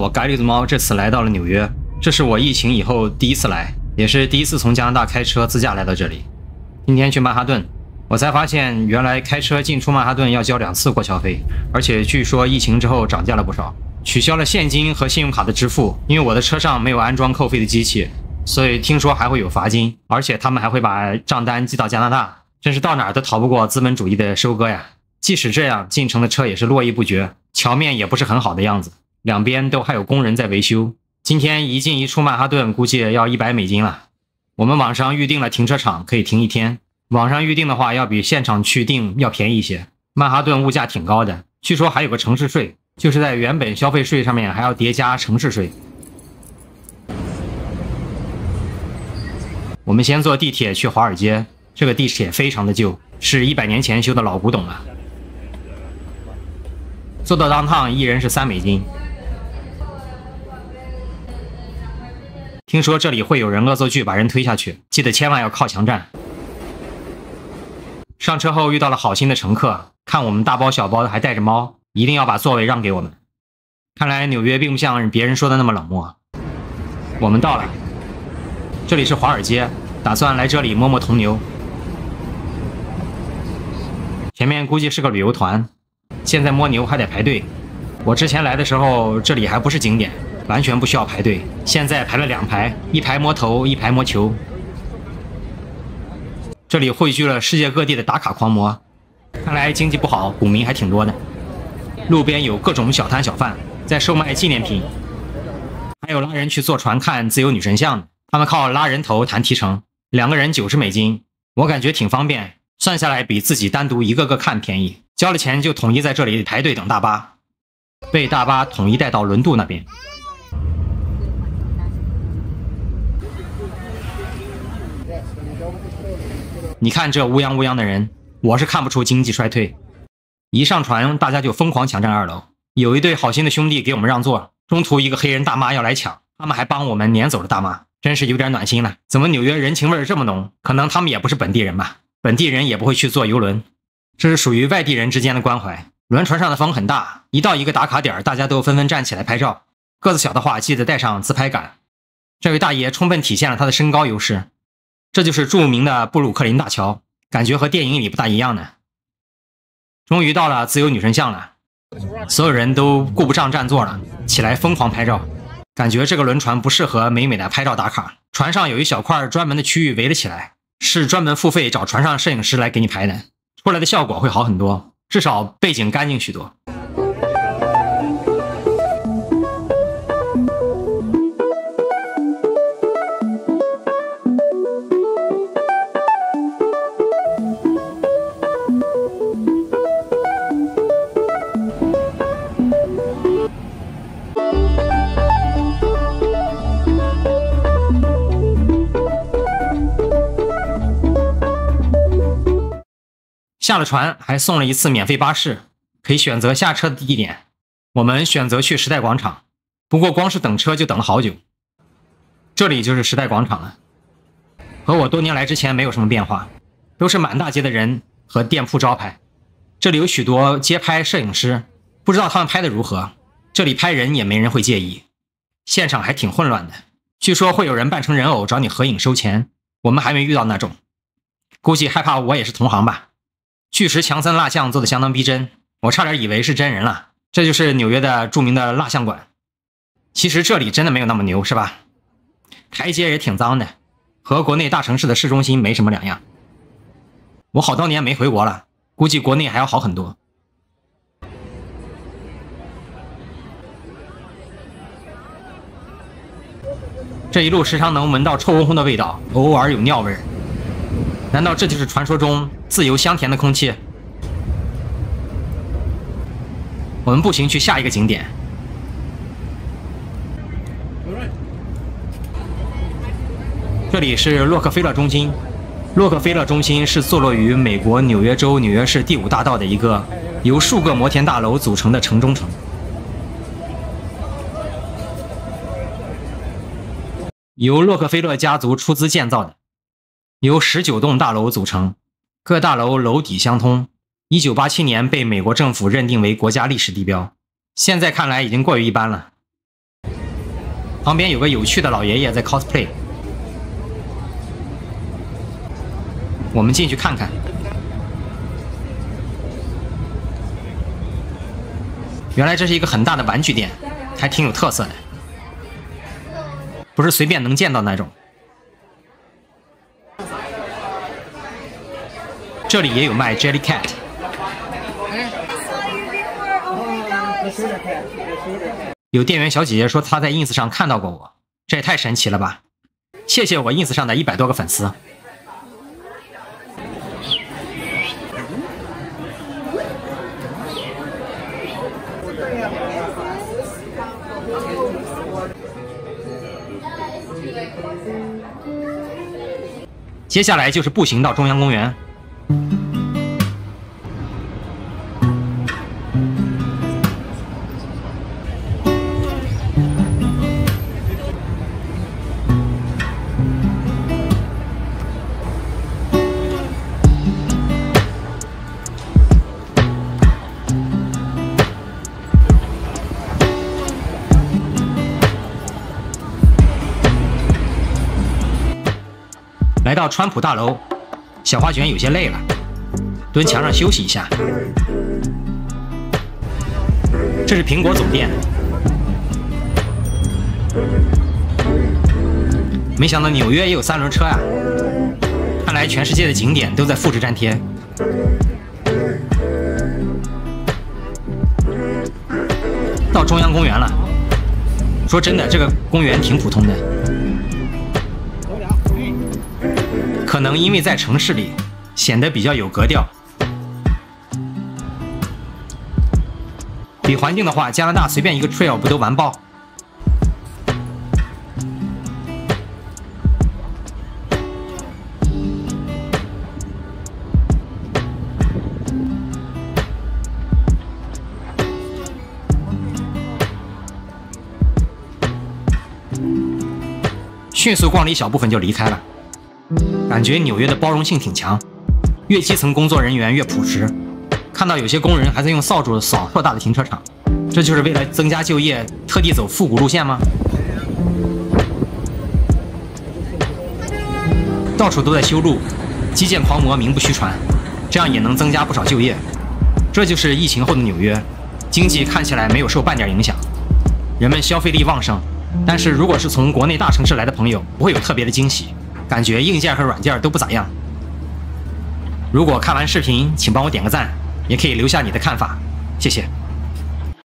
我改里子猫这次来到了纽约，这是我疫情以后第一次来，也是第一次从加拿大开车自驾来到这里。今天去曼哈顿，我才发现原来开车进出曼哈顿要交2次过桥费，而且据说疫情之后涨价了不少，取消了现金和信用卡的支付，因为我的车上没有安装扣费的机器，所以听说还会有罚金，而且他们还会把账单寄到加拿大，真是到哪儿都逃不过资本主义的收割呀。即使这样，进城的车也是络绎不绝，桥面也不是很好的样子，两边都还有工人在维修。今天一进一出曼哈顿估计要$100了。我们网上预定了停车场，可以停1天。网上预定的话要比现场去订要便宜一些。曼哈顿物价挺高的，据说还有个城市税，就是在原本消费税上面还要叠加城市税。我们先坐地铁去华尔街，这个地铁非常的旧，是100年前修的老古董了。坐到downtown一人是$3。听说这里会有人恶作剧把人推下去，记得千万要靠墙站。上车后遇到了好心的乘客，看我们大包小包的还带着猫，一定要把座位让给我们。看来纽约并不像别人说的那么冷漠。我们到了，这里是华尔街，打算来这里摸摸铜牛。前面估计是个旅游团，现在摸牛还得排队。我之前来的时候，这里还不是景点，完全不需要排队。现在排了2排，一排摸头，一排摸球。这里汇聚了世界各地的打卡狂魔，看来经济不好，股民还挺多的。路边有各种小摊小贩在售卖纪念品，还有拉人去坐船看自由女神像的，他们靠拉人头谈提成，2个人$90，我感觉挺方便，算下来比自己单独一个个看便宜。交了钱就统一在这里排队等大巴，被大巴统一带到轮渡那边。你看这乌泱乌泱的人，我是看不出经济衰退。一上船大家就疯狂抢占2楼，有一对好心的兄弟给我们让座，中途一个黑人大妈要来抢，他们还帮我们撵走了大妈，真是有点暖心了。怎么纽约人情味这么浓？可能他们也不是本地人吧，本地人也不会去坐游轮，这是属于外地人之间的关怀。轮船上的风很大，一到一个打卡点大家都纷纷站起来拍照，个子小的话记得带上自拍杆。这位大爷充分体现了他的身高优势，这就是著名的布鲁克林大桥，感觉和电影里不大一样呢。终于到了自由女神像了，所有人都顾不上占座了，起来疯狂拍照。感觉这个轮船不适合美美的拍照打卡，船上有一小块专门的区域围了起来，是专门付费找船上摄影师来给你拍的，出来的效果会好很多，至少背景干净许多。下了船还送了1次免费巴士，可以选择下车的地点。我们选择去时代广场，不过光是等车就等了好久。这里就是时代广场了，和我多年来之前没有什么变化，都是满大街的人和店铺招牌。这里有许多街拍摄影师，不知道他们拍的如何，这里拍人也没人会介意。现场还挺混乱的，据说会有人扮成人偶找你合影收钱，我们还没遇到那种，估计害怕我也是同行吧。巨石强森蜡像做的相当逼真，我差点以为是真人了。这就是纽约的著名的蜡像馆。其实这里真的没有那么牛，是吧？台阶也挺脏的，和国内大城市的市中心没什么两样。我好多年没回国了，估计国内还要好很多。这一路时常能闻到臭烘烘的味道，偶尔有尿味儿。难道这就是传说中自由香甜的空气？我们步行去下一个景点。这里是洛克菲勒中心。洛克菲勒中心是坐落于美国纽约州纽约市第5大道的一个由数个摩天大楼组成的城中城。由洛克菲勒家族出资建造的，由19栋大楼组成，各大楼楼底相通。1987年被美国政府认定为国家历史地标，现在看来已经过于一般了。旁边有个有趣的老爷爷在 cosplay， 我们进去看看。原来这是一个很大的玩具店，还挺有特色的，不是随便能见到那种。这里也有卖 Jellycat。有店员小姐姐说她在 ins 上看到过我，这也太神奇了吧！谢谢我 ins 上的100多个粉丝。接下来就是步行到中央公园。来到川普大楼，小花卷有些累了，蹲墙上休息一下。这是苹果总店，没想到纽约也有3轮车呀！看来全世界的景点都在复制粘贴。到中央公园了，说真的，这个公园挺普通的。可能因为在城市里，显得比较有格调。比环境的话，加拿大随便一个 trail 不都完爆？迅速逛了一小部分就离开了。感觉纽约的包容性挺强，越基层工作人员越朴实。看到有些工人还在用扫帚扫硕大的停车场，这就是为了增加就业，特地走复古路线吗？到处都在修路，基建狂魔名不虚传，这样也能增加不少就业。这就是疫情后的纽约，经济看起来没有受半点影响，人们消费力旺盛。但是如果是从国内大城市来的朋友，不会有特别的惊喜。感觉硬件和软件都不咋样。如果看完视频，请帮我点个赞，也可以留下你的看法，谢谢。